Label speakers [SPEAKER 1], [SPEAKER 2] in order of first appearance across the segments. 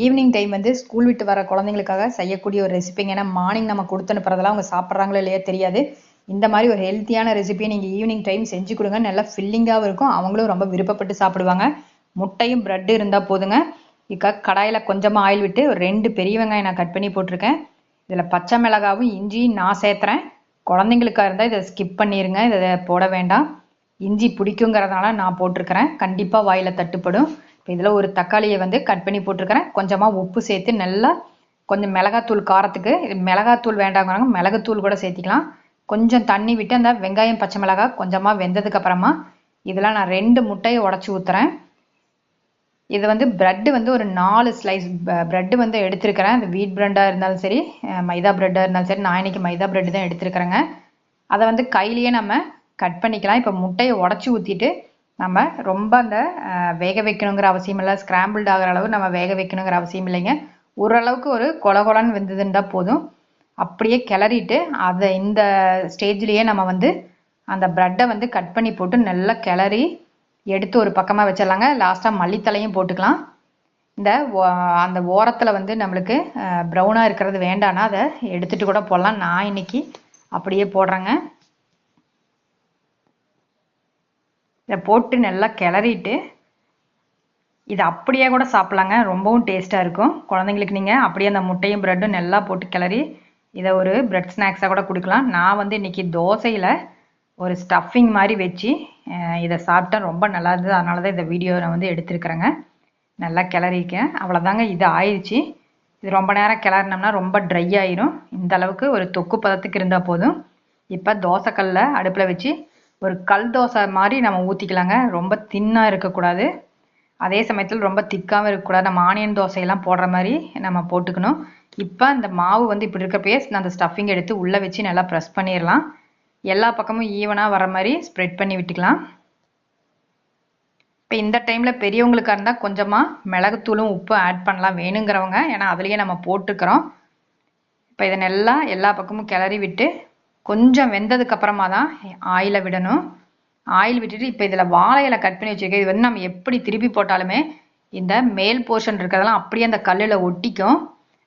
[SPEAKER 1] Evening time வந்து school விட்டு வர குழந்தைங்களுக்காக செய்யக்கூடிய ஒரு ரெசிபிங்க. ஏன்னா மார்னிங் நம்ம கொடுத்து அனுப்புறதெல்லாம் அவங்க சாப்பிட்றாங்களோ இல்லையா தெரியாது. இந்த மாதிரி ஒரு ஹெல்த்தியான ரெசிபியை நீங்கள் ஈவினிங் டைம் செஞ்சு கொடுங்க. நல்லா ஃபில்லிங்காகவும் இருக்கும், அவங்களும் ரொம்ப விருப்பப்பட்டு சாப்பிடுவாங்க. முட்டையும் ப்ரெட்டு இருந்தால் போதுங்க. கடாயில் கொஞ்சமாக ஆயில் விட்டு ஒரு 2 பெரிய வெங்காயம் நான் கட் பண்ணி போட்டிருக்கேன். இதில் பச்சை மிளகாவும் இஞ்சி நான் சேர்த்துறேன். குழந்தைங்களுக்காக இருந்தால் இதை ஸ்கிப் பண்ணிடுங்க, இதை போட வேண்டாம். இஞ்சி பிடிக்குங்கிறதுனால நான் போட்டிருக்கிறேன், கண்டிப்பாக வாயில் தட்டுப்படும். இப்போ இதில் ஒரு தக்காளியை வந்து கட் பண்ணி போட்டிருக்கிறேன். கொஞ்சமாக உப்பு சேர்த்து நல்லா கொஞ்சம் மிளகாத்தூள் காரத்துக்கு, மிளகாத்தூள் வேண்டாங்கிறாங்க மிளகுத்தூள் கூட சேர்த்திக்கலாம். கொஞ்சம் தண்ணி விட்டு அந்த வெங்காயம் பச்சை மிளகாய் கொஞ்சமாக வெந்ததுக்கு அப்புறமா இதில் நான் 2 முட்டையை உடச்சி ஊற்றுறேன். இது வந்து ப்ரெட்டு வந்து ஒரு 4 ஸ்லைஸ் ப்ரெட்டு வந்து எடுத்துருக்கிறேன். அந்த வீட் ப்ரெட்டாக இருந்தாலும் சரி, மைதா ப்ரெட்டாக இருந்தாலும் சரி, நான் இன்னைக்கு மைதா ப்ரெட்டு தான் எடுத்துருக்கிறேங்க. அதை வந்து கையிலேயே நம்ம கட் பண்ணிக்கலாம். இப்போ முட்டையை உடச்சி ஊற்றிட்டு நம்ம ரொம்ப அந்த வேக வைக்கணுங்கிற அவசியம் இல்லை, ஸ்கிராம்பிள்டு ஆகிற அளவு நம்ம வேக வைக்கணுங்கிற அவசியம் இல்லைங்க. ஓரளவுக்கு ஒரு கொலகொலன்னு வெந்ததுண்டா போதும். அப்படியே கிளறிட்டு அதை இந்த ஸ்டேஜ்லேயே நம்ம வந்து அந்த ப்ரெட்டை வந்து கட் பண்ணி போட்டு நல்லா கிளறி எடுத்து ஒரு பக்கமாக வச்சிடலாங்க. லாஸ்ட்டாக மல்லித்தலையும் போட்டுக்கலாம். இந்த அந்த ஓரத்தில் வந்து நம்மளுக்கு ப்ரௌனாக இருக்கிறது வேண்டான்னா அதை எடுத்துகிட்டு கூட போடலாம். நான் இன்னைக்கு அப்படியே போடுறேங்க. இதை போட்டு நல்லா கிளறிட்டு இதை அப்படியே கூட சாப்பிட்லாங்க, ரொம்பவும் டேஸ்ட்டாக இருக்கும். குழந்தைங்களுக்கு நீங்கள் அப்படியே அந்த முட்டையும் ப்ரெட்டும் நல்லா போட்டு கிளறி இதை ஒரு ப்ரெட் ஸ்நாக்ஸாக கூட கொடுக்கலாம். நான் வந்து இன்றைக்கி தோசையில் ஒரு ஸ்டஃபிங் மாதிரி வச்சு இதை சாப்பிட்டேன், ரொம்ப நல்லா இருந்தது. அதனால தான் இந்த வீடியோ நான் வந்து எடுத்துருக்குறேங்க. நல்லா கிளறிக்கேன், அவ்வளோதாங்க. இது ஆயிடுச்சு. இது ரொம்ப நேரம் கிளறினோம்னா ரொம்ப ட்ரை ஆயிரும். இந்த அளவுக்கு ஒரு தொக்கு பதத்துக்கு இருந்தால் போதும். இப்போ தோசைக்கல்ல அடுப்பில் வச்சு ஒரு கல் தோசை மாதிரி நம்ம ஊற்றிக்கலாங்க. ரொம்ப தின்னாக இருக்கக்கூடாது, அதே சமயத்தில் ரொம்ப திக்காகவும் இருக்கக்கூடாது. நம்ம ஆனியன் தோசையெல்லாம் போடுற மாதிரி நம்ம போட்டுக்கணும். இப்போ இந்த மாவு வந்து இப்படி இருக்கப்பயே அந்த ஸ்டஃபிங் எடுத்து உள்ளே வச்சு நல்லா ப்ரெஸ் பண்ணிடலாம். எல்லா பக்கமும் ஈவனாக வர மாதிரி ஸ்ப்ரெட் பண்ணி விட்டுக்கலாம். இப்போ இந்த டைமில் பெரியவங்களுக்காக இருந்தால் கொஞ்சமாக மிளகுத்தூளும் உப்பும் ஆட் பண்ணலாம் வேணுங்கிறவங்க, ஏன்னா அதுலேயே நம்ம போட்டுக்கிறோம். இப்போ இதை நல்லா எல்லா பக்கமும் கிளறி விட்டு கொஞ்சம் வெந்ததுக்கு அப்புறமா தான் ஆயிலை விடணும். ஆயில் விட்டுட்டு இப்போ இதில் வாழை இலை கட் பண்ணி வச்சுருக்கேன். இது வந்து நம்ம எப்படி திருப்பி போட்டாலுமே இந்த மேல் போர்ஷன் இருக்கிறதெல்லாம் அப்படியே அந்த கல்லில் ஒட்டிக்கும்.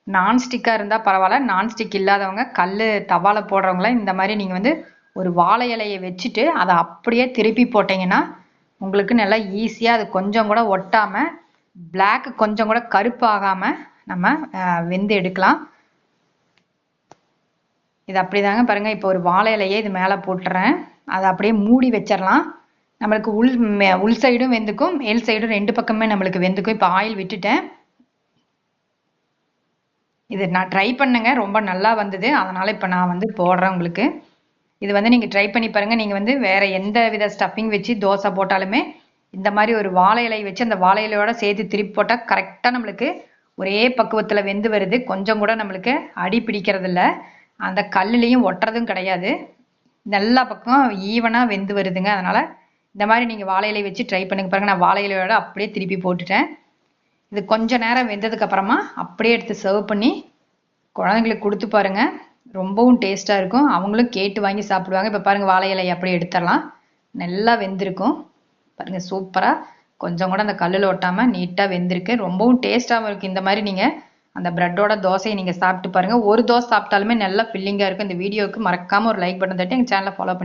[SPEAKER 1] நான்ஸ்டிக்காக இருந்தால் பரவாயில்ல, நான்ஸ்டிக் இல்லாதவங்க கல் தவாவில் போடுறவங்களாம் இந்த மாதிரி நீங்கள் வந்து ஒரு வாழை இலையை வச்சுட்டு அதை அப்படியே திருப்பி போட்டிங்கன்னா உங்களுக்கு நல்லா ஈஸியாக அது கொஞ்சம் கூட ஒட்டாமல், பிளாக் கொஞ்சம் கூட கருப்பு ஆகாமல் நம்ம வெந்து எடுக்கலாம். இது அப்படிதாங்க பாருங்கள். இப்போ ஒரு வாழை இலையை இது மேலே போட்டுறேன், அதை அப்படியே மூடி வச்சிடலாம். நம்மளுக்கு உள் சைடும் வெந்துக்கும், மேல் சைடும் 2 பக்கமே நம்மளுக்கு வெந்துக்கும். இப்போ ஆயில் விட்டுட்டேன். இது நான் ட்ரை பண்ணுங்க, ரொம்ப நல்லா வந்தது, அதனால் இப்போ நான் வந்து போடுறேன் உங்களுக்கு. இது வந்து நீங்கள் ட்ரை பண்ணி பாருங்கள். நீங்கள் வந்து வேறு எந்த வித ஸ்டஃபிங் வச்சு தோசை போட்டாலுமே இந்த மாதிரி ஒரு வாழை இலை வச்சு அந்த வாழை இலையோட சேர்த்து திருப்பி போட்டால் கரெக்டாக நம்மளுக்கு ஒரே பக்குவத்தில் வெந்து வருது. கொஞ்சம் கூட நம்மளுக்கு அடி பிடிக்கிறது இல்லை, அந்த கல்லுலேயும் ஒட்டுறதும் கிடையாது. எல்லா பக்கம் ஈவனாக வெந்து வருதுங்க. அதனால் இந்த மாதிரி நீங்கள் வாழை இலை வச்சு ட்ரை பண்ணுங்க பாருங்கள். நான் வாழை இலையோட அப்படியே திருப்பி போட்டுட்டேன். இது கொஞ்சம் நேரம் வெந்ததுக்கு அப்புறமா அப்படியே எடுத்து சர்வ் பண்ணி குழந்தைங்களுக்கு கொடுத்து பாருங்கள், ரொம்பவும் டேஸ்ட்டாக இருக்கும். அவங்களும் கேட்டு வாங்கி சாப்பிடுவாங்க. இப்போ பாருங்கள், வாழை இலையை அப்படியே எடுத்துடலாம், நல்லா வெந்திருக்கும் பாருங்கள், சூப்பராக கொஞ்சம் கூட அந்த கல்லில் ஒட்டாமல் நீட்டாக வெந்திருக்கு. ரொம்பவும் டேஸ்ட்டாகவும் இருக்குது. இந்த மாதிரி நீங்கள் அந்த ப்ரெட்டோட தோசையை நீங்கள் சாப்பிட்டு பாருங்கள். ஒரு தோசை சாப்பிட்டாலுமே நல்லா ஃபில்லிங்காக இருக்கும். இந்த வீடியோவுக்கு மறக்காமல் ஒரு லைக் பட்டன் தட்டி எங்கள் சேனலை ஃபாலோ பண்ணி